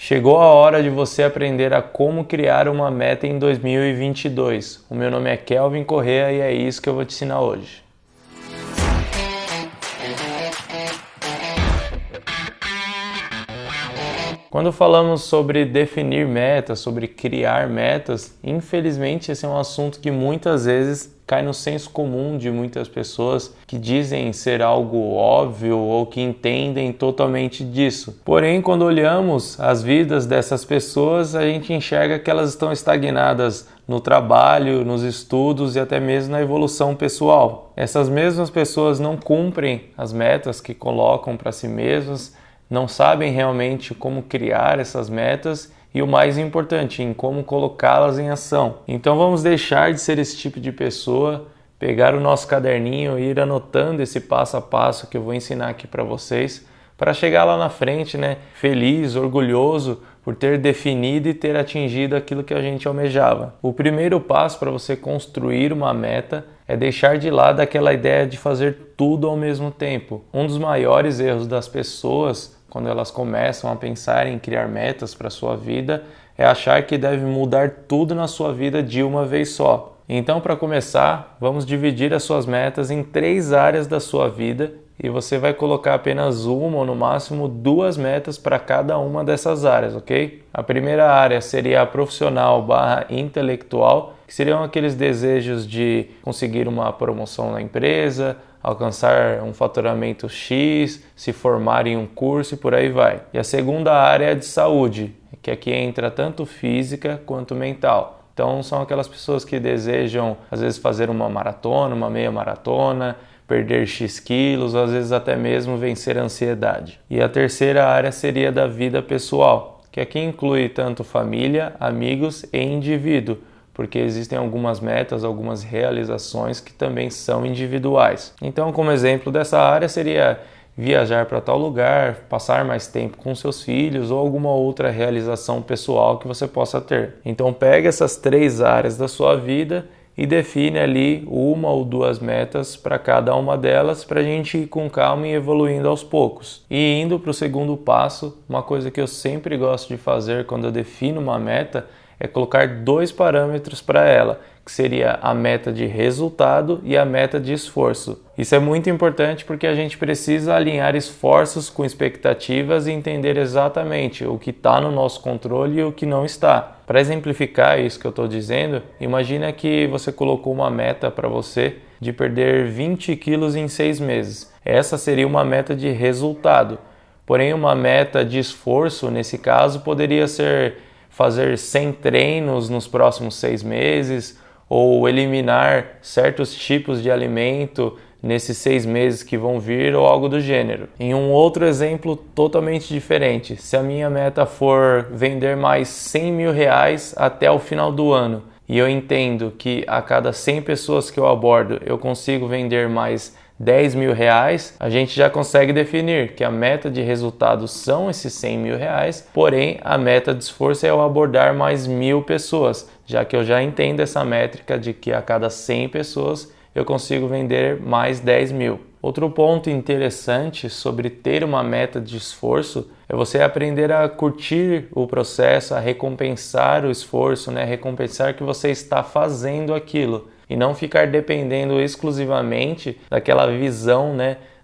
Chegou a hora de você aprender a como criar uma meta em 2022. O meu nome é Kelvin Correa e é isso que eu vou te ensinar hoje. Quando falamos sobre definir metas, sobre criar metas, infelizmente esse é um assunto que muitas vezes cai no senso comum de muitas pessoas que dizem ser algo óbvio ou que entendem totalmente disso. Porém, quando olhamos as vidas dessas pessoas, a gente enxerga que elas estão estagnadas no trabalho, nos estudos e até mesmo na evolução pessoal. Essas mesmas pessoas não cumprem as metas que colocam para si mesmas, não sabem realmente como criar essas metas e o mais importante, em como colocá-las em ação. Então vamos deixar de ser esse tipo de pessoa, pegar o nosso caderninho e ir anotando esse passo a passo que eu vou ensinar aqui para vocês, para chegar lá na frente, feliz, orgulhoso por ter definido e ter atingido aquilo que a gente almejava. O primeiro passo para você construir uma meta é deixar de lado aquela ideia de fazer tudo ao mesmo tempo. Um dos maiores erros das pessoas, quando elas começam a pensar em criar metas para a sua vida, é achar que deve mudar tudo na sua vida de uma vez só. Então, para começar, vamos dividir as suas metas em 3 áreas da sua vida e você vai colocar apenas uma ou no máximo 2 metas para cada uma dessas áreas, ok? A primeira área seria a profissional / intelectual, que seriam aqueles desejos de conseguir uma promoção na empresa, alcançar um faturamento X, se formar em um curso e por aí vai. E a segunda área é de saúde, que aqui entra tanto física quanto mental. Então são aquelas pessoas que desejam às vezes fazer uma maratona, uma meia maratona, perder X quilos, às vezes até mesmo vencer a ansiedade. E a terceira área seria da vida pessoal, que aqui inclui tanto família, amigos e indivíduo, porque existem algumas metas, algumas realizações que também são individuais. Então, como exemplo dessa área seria viajar para tal lugar, passar mais tempo com seus filhos ou alguma outra realização pessoal que você possa ter. Então, pega essas 3 áreas da sua vida e define ali 1 ou 2 metas para cada uma delas para a gente ir com calma e evoluindo aos poucos. E indo para o segundo passo, uma coisa que eu sempre gosto de fazer quando eu defino uma meta é colocar 2 parâmetros para ela, que seria a meta de resultado e a meta de esforço. Isso é muito importante porque a gente precisa alinhar esforços com expectativas e entender exatamente o que está no nosso controle e o que não está. Para exemplificar isso que eu estou dizendo, imagina que você colocou uma meta para você de perder 20 quilos em 6 meses. Essa seria uma meta de resultado. Porém, uma meta de esforço, nesse caso, poderia ser fazer 100 treinos nos próximos 6 meses ou eliminar certos tipos de alimento nesses 6 meses que vão vir ou algo do gênero. Em um outro exemplo totalmente diferente, se a minha meta for vender mais 100 mil reais até o final do ano e eu entendo que a cada 100 pessoas que eu abordo eu consigo vender mais 10 mil reais, a gente já consegue definir que a meta de resultado são esses 100 mil reais, porém a meta de esforço é eu abordar mais 1.000 pessoas, já que eu já entendo essa métrica de que a cada 100 pessoas eu consigo vender mais 10 mil. Outro ponto interessante sobre ter uma meta de esforço é você aprender a curtir o processo, a recompensar o esforço, recompensar que você está fazendo aquilo e não ficar dependendo exclusivamente daquela visão,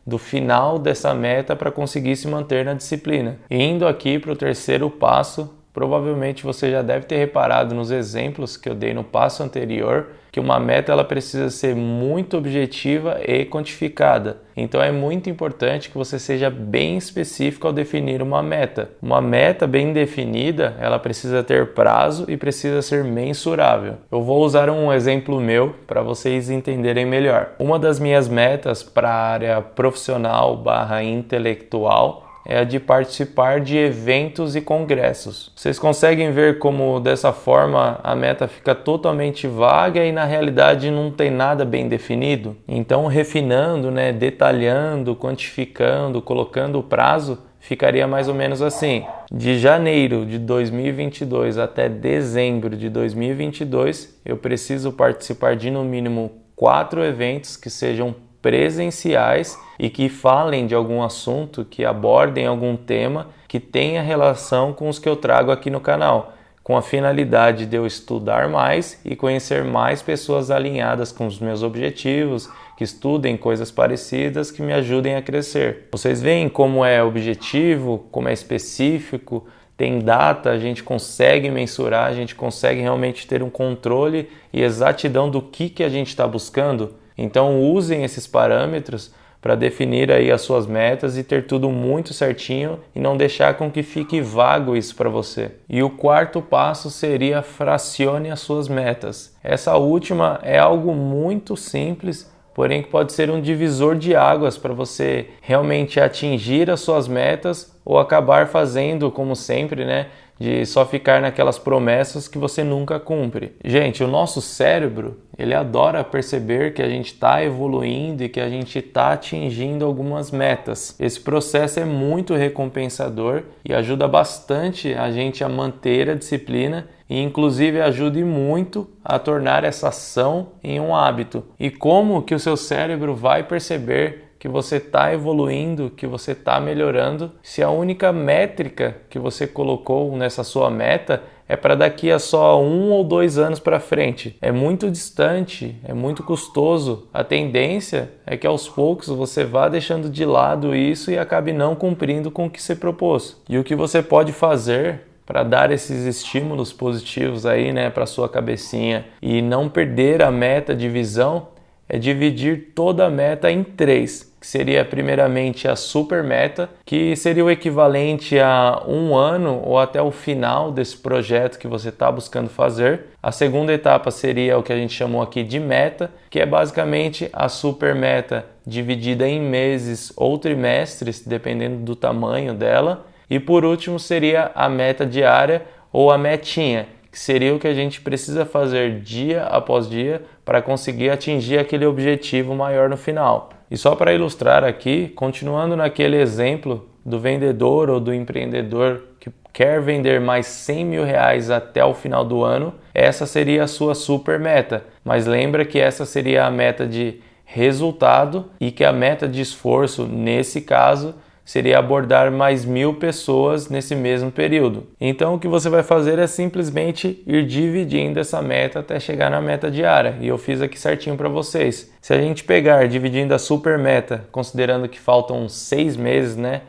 do final dessa meta para conseguir se manter na disciplina. E indo aqui para o terceiro passo, provavelmente você já deve ter reparado nos exemplos que eu dei no passo anterior, que uma meta ela precisa ser muito objetiva e quantificada. Então é muito importante que você seja bem específico ao definir uma meta. Uma meta bem definida, ela precisa ter prazo e precisa ser mensurável. Eu vou usar um exemplo meu para vocês entenderem melhor. Uma das minhas metas para a área profissional / intelectual é a de participar de eventos e congressos. Vocês conseguem ver como dessa forma a meta fica totalmente vaga e na realidade não tem nada bem definido? Então refinando, detalhando, quantificando, colocando o prazo, ficaria mais ou menos assim: de janeiro de 2022 até dezembro de 2022, eu preciso participar de no mínimo 4 eventos que sejam presenciais e que falem de algum assunto, que abordem algum tema que tenha relação com os que eu trago aqui no canal, com a finalidade de eu estudar mais e conhecer mais pessoas alinhadas com os meus objetivos, que estudem coisas parecidas, que me ajudem a crescer. Vocês veem como é objetivo, como é específico, tem data, a gente consegue mensurar, a gente consegue realmente ter um controle e exatidão do que a gente está buscando. Então usem esses parâmetros para definir aí as suas metas e ter tudo muito certinho e não deixar com que fique vago isso para você. E o quarto passo seria fracione as suas metas. Essa última é algo muito simples, porém que pode ser um divisor de águas para você realmente atingir as suas metas ou acabar fazendo, como sempre, né, de só ficar naquelas promessas que você nunca cumpre. Gente, o nosso cérebro, ele adora perceber que a gente está evoluindo e que a gente está atingindo algumas metas. Esse processo é muito recompensador e ajuda bastante a gente a manter a disciplina e inclusive ajude muito a tornar essa ação em um hábito. E como que o seu cérebro vai perceber que você está evoluindo, que você está melhorando, se a única métrica que você colocou nessa sua meta é para daqui a só 1 ou 2 anos para frente? É muito distante, é muito custoso. A tendência é que aos poucos você vá deixando de lado isso e acabe não cumprindo com o que você propôs. E o que você pode fazer para dar esses estímulos positivos aí, né, para sua cabecinha e não perder a meta de visão é dividir toda a meta em 3, que seria primeiramente a super meta, que seria o equivalente a 1 ano ou até o final desse projeto que você está buscando fazer. A segunda etapa seria o que a gente chamou aqui de meta, que é basicamente a super meta dividida em meses ou trimestres, dependendo do tamanho dela. E por último seria a meta diária ou a metinha, que seria o que a gente precisa fazer dia após dia para conseguir atingir aquele objetivo maior no final. E só para ilustrar aqui, continuando naquele exemplo do vendedor ou do empreendedor que quer vender mais 100 mil reais até o final do ano, essa seria a sua super meta. Mas lembra que essa seria a meta de resultado e que a meta de esforço, nesse caso, seria abordar mais 1.000 pessoas nesse mesmo período. Então o que você vai fazer é simplesmente ir dividindo essa meta até chegar na meta diária. E eu fiz aqui certinho para vocês. Se a gente pegar dividindo a super meta, considerando que faltam 6 meses, né,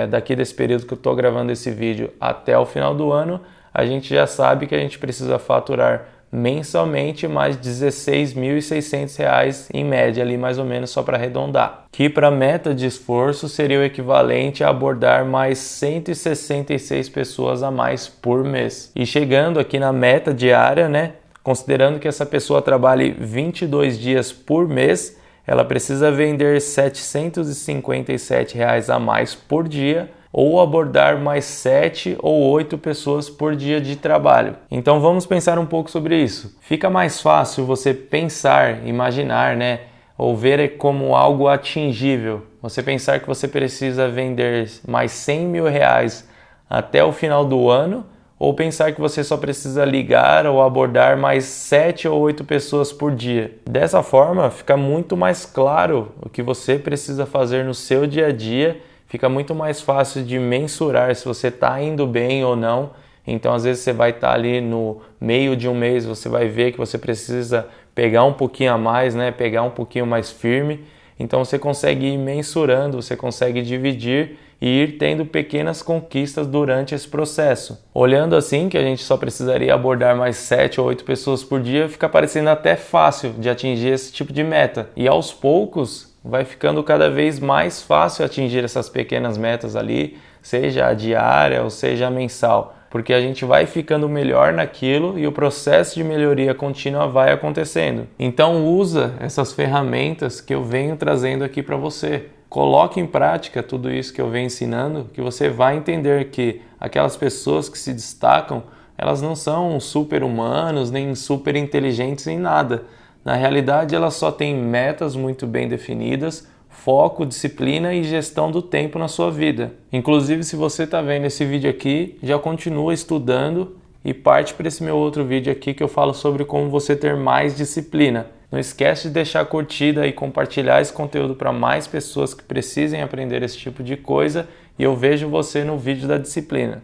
daqui desse período que eu estou gravando esse vídeo até o final do ano, a gente já sabe que a gente precisa faturar mensalmente mais R$ 16.600 em média ali, mais ou menos, só para arredondar, que para meta de esforço seria o equivalente a abordar mais 166 pessoas a mais por mês. E chegando aqui na meta diária, né, considerando que essa pessoa trabalhe 22 dias por mês, ela precisa vender R$ 757 a mais por dia ou abordar mais 7 ou 8 pessoas por dia de trabalho. Então vamos pensar um pouco sobre isso. Fica mais fácil você pensar, imaginar, né, ou ver como algo atingível. Você pensar que você precisa vender mais 100 mil reais até o final do ano, ou pensar que você só precisa ligar ou abordar mais 7 ou 8 pessoas por dia. Dessa forma, fica muito mais claro o que você precisa fazer no seu dia a dia, fica muito mais fácil de mensurar se você está indo bem ou não. Então, às vezes, você vai estar ali no meio de um mês, você vai ver que você precisa pegar um pouquinho a mais, né? Pegar um pouquinho mais firme. Então, você consegue ir mensurando, você consegue dividir e ir tendo pequenas conquistas durante esse processo. Olhando assim, que a gente só precisaria abordar mais 7 ou 8 pessoas por dia, fica parecendo até fácil de atingir esse tipo de meta. E aos poucos, vai ficando cada vez mais fácil atingir essas pequenas metas ali, seja a diária ou seja a mensal, porque a gente vai ficando melhor naquilo e o processo de melhoria contínua vai acontecendo. Então usa essas ferramentas que eu venho trazendo aqui para você. Coloque em prática tudo isso que eu venho ensinando, que você vai entender que aquelas pessoas que se destacam, elas não são super-humanos, nem super inteligentes em nada. Na realidade, elas só têm metas muito bem definidas, foco, disciplina e gestão do tempo na sua vida. Inclusive, se você está vendo esse vídeo aqui, já continua estudando e parte para esse meu outro vídeo aqui que eu falo sobre como você ter mais disciplina. Não esquece de deixar a curtida e compartilhar esse conteúdo para mais pessoas que precisem aprender esse tipo de coisa e eu vejo você no vídeo da disciplina.